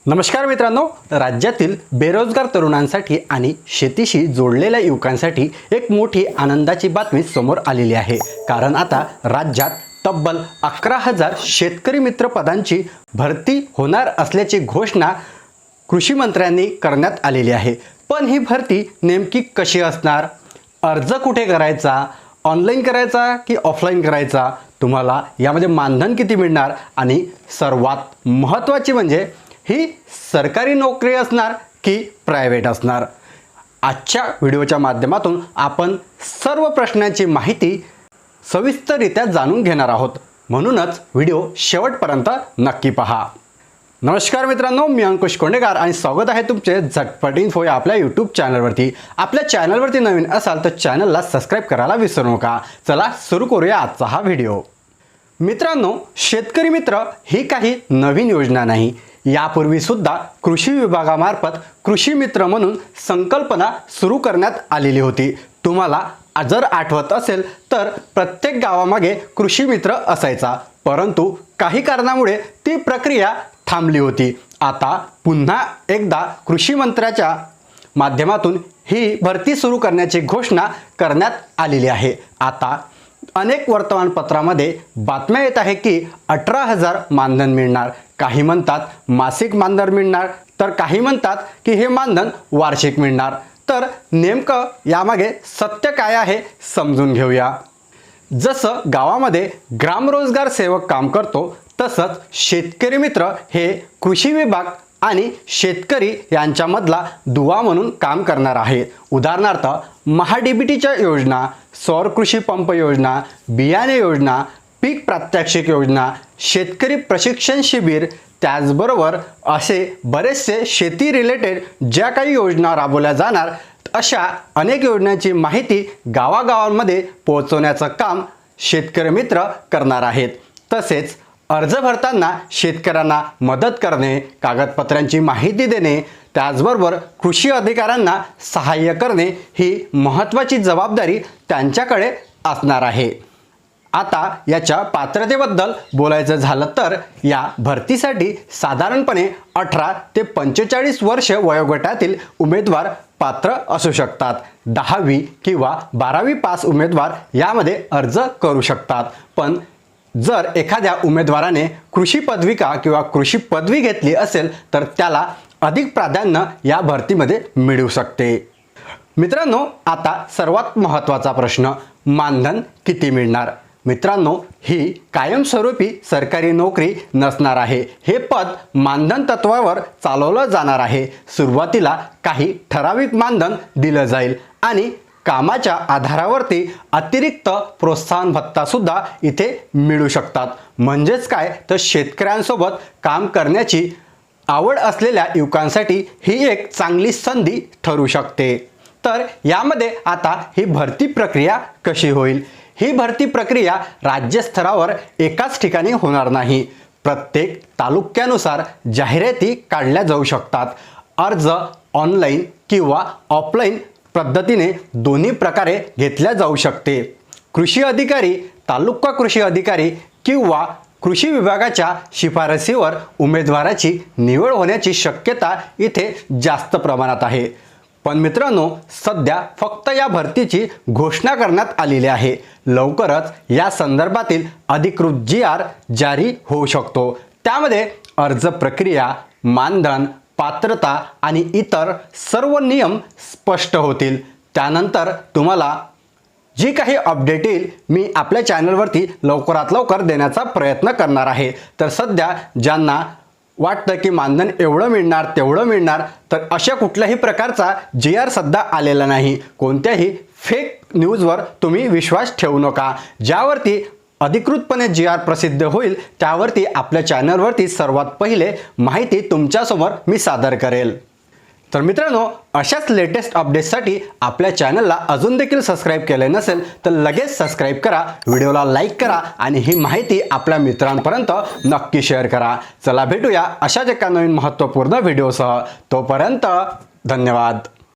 नमस्कार मित्रांनो, राज्यातील बेरोजगार तरुणांसाठी आणि शेतीशी जोडलेल्या युवकांसाठी एक मोठी आनंदाची बातमी समोर आलेली आहे। कारण आता राज्यात तब्बल 11,000 शेतकरी मित्र पदांची भरती होणार असल्याची घोषणा कृषी मंत्र्यांनी करण्यात आलेली आहे। पण ही भरती नेमकी कशी असणार, अर्ज कुठे करायचा, ऑनलाईन करायचा की ऑफलाईन करायचा, तुम्हाला यामध्ये मानधन किती मिळणार आणि सर्वात महत्त्वाची म्हणजे ही सरकारी नोकरी असणार की प्रायव्हेट असणार। आजच्या व्हिडिओच्या माध्यमातून आपण सर्व प्रश्नांची माहिती सविस्तररित्या जाणून घेणार आहोत, म्हणूनच व्हिडिओ शेवटपर्यंत नक्की पहा। नमस्कार मित्रांनो, मी अंकुश कोंडेकर आणि स्वागत आहे तुमचे झटपट इन्फो या आपल्या यूट्यूब चॅनलवरती। आपल्या चॅनलवरती नवीन असाल तर चॅनलला सबस्क्राइब करायला विसरू नका। चला सुरू करूया आजचा हा व्हिडिओ। मित्रांनो, शेतकरी मित्र ही काही नवीन योजना नाही। यापूर्वी सुद्धा कृषी विभागामार्फत कृषी मित्र म्हणून संकल्पना सुरू करण्यात आलेली होती। तुम्हाला जर आठवत असेल तर प्रत्येक गावामागे कृषी मित्र असायचा, परंतु काही कारणामुळे ती प्रक्रिया थांबली होती। आता पुन्हा एकदा कृषी मंत्र्याच्या माध्यमातून ही भरती सुरू करण्याची घोषणा करण्यात आलेली आहे। आता अनेक वर्तमानपत्रामध्ये बातम्या येत आहे की 18,000 मानधन मिळणार। काही म्हणतात मासिक मानधन मिळणार, तर काही म्हणतात की हे मानधन वार्षिक मिळणार। तर नेमकं यामागे सत्य काय आहे समजून घेऊया। जसं गावामध्ये ग्रामरोजगार सेवक काम करतो, तसंच शेतकरी मित्र हे कृषी विभाग आणि शेतकरी यांच्यामधला दुवा म्हणून काम करणार आहे। उदाहरणार्थ महाडीबीटीच्या योजना, सौर कृषी पंप योजना, बियाणे योजना, पीक प्रात्यक्षिक योजना, शेतकरी प्रशिक्षण शिबिर, त्याचबरोबर असे बरेचसे शेती रिलेटेड ज्या काही योजना राबवल्या जाणार, अशा अनेक योजनांची माहिती गावागावांमध्ये पोहोचवण्याचं काम शेतकरी मित्र करणार आहेत। तसेच अर्ज भरताना शेतकऱ्यांना मदत करणे, कागदपत्रांची माहिती देणे, त्याचबरोबर कृषी अधिकाऱ्यांना सहाय्य करणे ही महत्त्वाची जबाबदारी त्यांच्याकडे असणार आहे। आता याच्या पात्रतेबद्दल बोलायचं झालं तर या भरतीसाठी साधारणपणे 18 ते 45 वर्ष वयोगटातील उमेदवार पात्र असू शकतात। 10वी किंवा 12वी पास उमेदवार यामध्ये अर्ज करू शकतात। पण जर एखाद्या उमेदवाराने कृषी पदविका किंवा कृषी पदवी घेतली असेल तर त्याला अधिक प्राधान्य या भरतीमध्ये मिळू शकते। मित्रांनो, आता सर्वात महत्त्वाचा प्रश्न, मानधन किती मिळणार? मित्रांनो, ही कायमस्वरूपी सरकारी नोकरी नसणार आहे। हे पद मानधन तत्वावर चालवलं जाणार आहे। सुरुवातीला काही ठराविक मानधन दिलं जाईल आणि कामाच्या आधारावरती अतिरिक्त प्रोत्साहन भत्ता सुद्धा इथे मिळू शकतात। म्हणजेच काय तर शेतकऱ्यांसोबत काम करण्याची आवड असलेल्या युवकांसाठी ही एक चांगली संधी ठरू शकते। तर यामध्ये आता ही भरती प्रक्रिया कशी होईल? ही भरती प्रक्रिया राज्यस्तरावर एकाच ठिकाणी होणार नाही। प्रत्येक तालुक्यानुसार जाहिराती काढल्या जाऊ शकतात। अर्ज ऑनलाईन किंवा ऑफलाईन पद्धतीने दोन्ही प्रकारे घेतल्या जाऊ शकते। कृषी अधिकारी, तालुका कृषी अधिकारी किंवा कृषी विभागाच्या शिफारसीवर उमेदवाराची निवड होण्याची शक्यता इथे जास्त प्रमाणात आहे। पण मित्रांनो, सध्या फक्त या भरतीची घोषणा करण्यात आलेली आहे। लवकरच या संदर्भातील अधिकृत GR जारी होऊ शकतो। त्यामध्ये अर्ज प्रक्रिया, मानधन, पात्रता आणि इतर सर्व नियम स्पष्ट होतील। त्यानंतर तुम्हाला जी काही अपडेट येईल मी आपल्या चॅनलवरती लवकरात लवकर देण्याचा प्रयत्न करणार आहे। तर सध्या ज्यांना वाटतं की मानधन एवढं मिळणार तेवढं मिळणार, तर अशा कुठल्याही प्रकारचा GR सध्या आलेला नाही। कोणत्याही फेक न्यूजवर तुम्ही विश्वास ठेवू नका। ज्यावरती अधिकृतपणे GR प्रसिद्ध होईल त्यावरती आपल्या चॅनलवरती सर्वात पहिले माहिती तुमच्यासमोर मी सादर करेल। तर मित्रांनो, अशाच लेटेस्ट अपडेट्ससाठी आपल्या चॅनलला अजून देखील सबस्क्राइब केले नसेल तर लगेच सबस्क्राइब करा, व्हिडिओला लाईक करा आणि ही माहिती आपल्या मित्रांपर्यंत नक्की शेअर करा। चला भेटूया अशाच एका नवीन महत्त्वपूर्ण व्हिडिओसह। तोपर्यंत धन्यवाद।